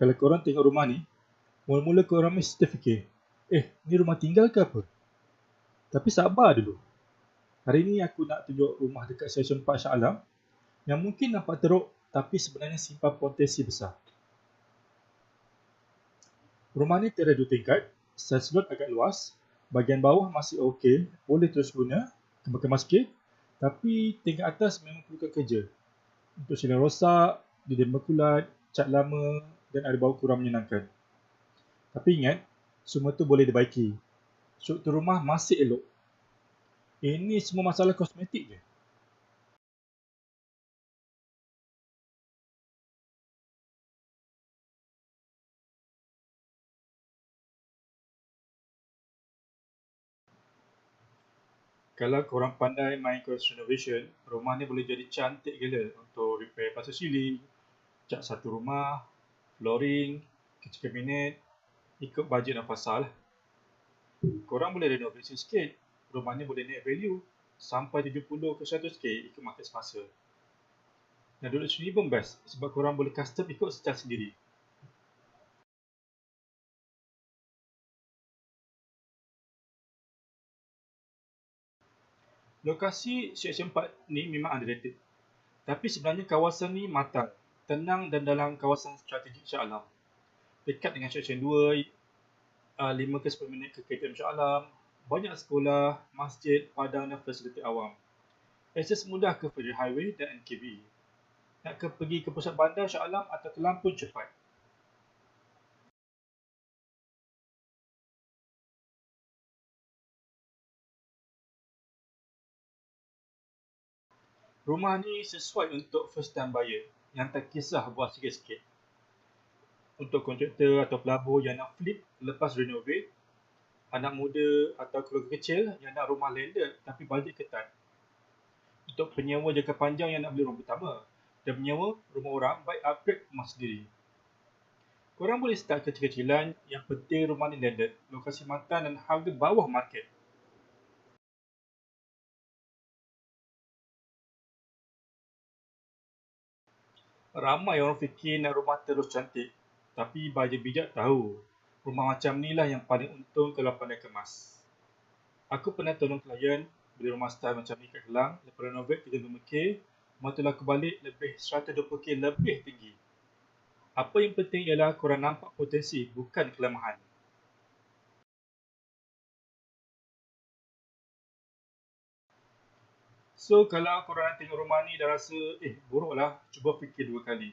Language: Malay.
Kalau korang tengok rumah ni, mula-mula korang mesti terfikir, ni rumah tinggal ke apa? Tapi sabar dulu. Hari ni aku nak tunjuk rumah dekat Seksyen 4 Shah Alam yang mungkin nampak teruk tapi sebenarnya simpan potensi besar. Rumah ni tiada 2 tingkat, saiz lot agak luas, bahagian bawah masih okey, boleh terus guna, kemas-kemas sikit, tapi tingkat atas memang perlukan kerja. Untuk siling rosak, dinding berkulat, cat lama dan ada bau kurang menyenangkan. Tapi ingat, semua tu boleh dibaiki. Struktur rumah masih elok. Ini semua masalah kosmetik je. Kalau korang pandai main cross renovation, rumah ni boleh jadi cantik gila untuk repair pasal siling, cat satu rumah, flooring, kitchen cabinet, ikut bajet dan fasa lah. Korang boleh renovation sikit, rumah ni boleh naik value sampai 70 ke 100k ikut market semasa. Dan duduk sini pun best sebab korang boleh custom ikut style sendiri. Lokasi Seksyen 4 ni memang underrated. Tapi sebenarnya kawasan ni matang, tenang dan dalam kawasan strategik Shah Alam. Dekat dengan Seksyen 2, 5 ke 10 minit ke KTM Shah Alam, banyak sekolah, masjid, padang dan fasiliti awam. Akses mudah ke Federal Highway dan NKBE. Nak pergi ke pusat bandar Shah Alam atau Kelang pun cepat. Rumah ni sesuai untuk first time buyer yang tak kisah buat sikit-sikit. Untuk kontraktor atau pelabur yang nak flip lepas renovate, anak muda atau keluarga kecil yang nak rumah landed tapi bajet ketat. Untuk penyewa jangka panjang yang nak beli rumah pertama dan menyewa rumah orang, baik upgrade rumah sendiri. Korang boleh start kecil-kecilan, yang penting rumah ni landed, lokasi matang dan harga bawah market. Ramai orang fikir nak rumah terus cantik, tapi baja bijak tahu, rumah macam ni lah yang paling untung kalau pandai kemas. Aku pernah tolong klien beli rumah style macam ni kat Kelang, lepas renovate 35k, rumah tu laku balik lebih 120k lebih tinggi. Apa yang penting ialah korang nampak potensi, bukan kelemahan. So, kalau korang nak tengok rumah ni dah rasa, buruk lah, cuba fikir 2 kali.